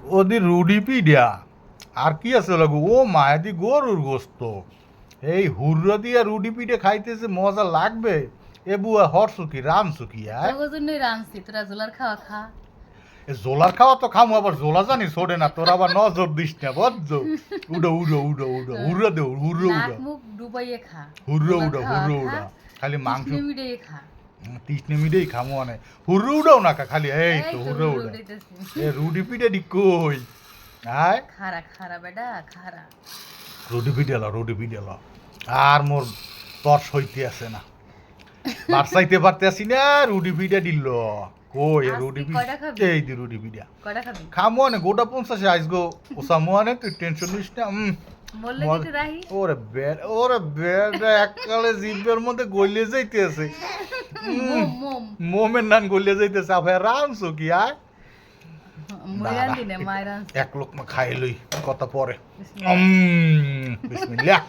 ওদি Rudi পিডিয়া আর কি আছে লাগু ও মায়াদি গরুর গোস্ত এই হুররা দিয়া রুডি পিঠে খাইতেছে মজা লাগবে এ বুয়া হরসুকি রামসুকি তোর জন্যই রাঁধছি তোরা জোলার খাওয়া খা জোলার খাওয়া তো খামু আবার জোলা জানি ছোড়ে না তোর আবার নজর দিস না বদ্ধ উডো উডো উডো উডো হুররা দে হুররা নাক উডা মুখ ডুবাইয়ে খা হুররা জোলার উডা খাওয়া হুররা খা, উডা খালি মাংস কৃষ্ণ মিডিয়ে খা তিসনে মিডেই খামু অনে হুররা উডাও না খালি এই এই তো তো হুররা রুডি উডা উড়াইতেছি। এ রুডি পিঠে দি কই আয় খারা খারা বেটা খারা রুডি পিঠে ল আর মোর তর সইতে আছে না বারসাইতে পারতে আসি না রুডি পিঠে দিল কই আজকে রুডি কয়টা খাবি? পিঠে এই দি রুডি পিঠা কয়টা খাবি খামো অনে গোটা 50 আইসগো ওসামু অনে তুই টেনশন নিস না বললে মজ- কিন্তু রাহি ওরে বেড এককালে জিভের মধ্যে গলিয়ে যাইতেছে মোম মোম মোমের নান গলিয়ে যাইতেছে আপনি রামছো কি আয় ময়রান দাঁড়া, দিনে মায়রান এক লোক খাই লই কথা পরে বিসমিল্লাহ। বিসমিল্লাহ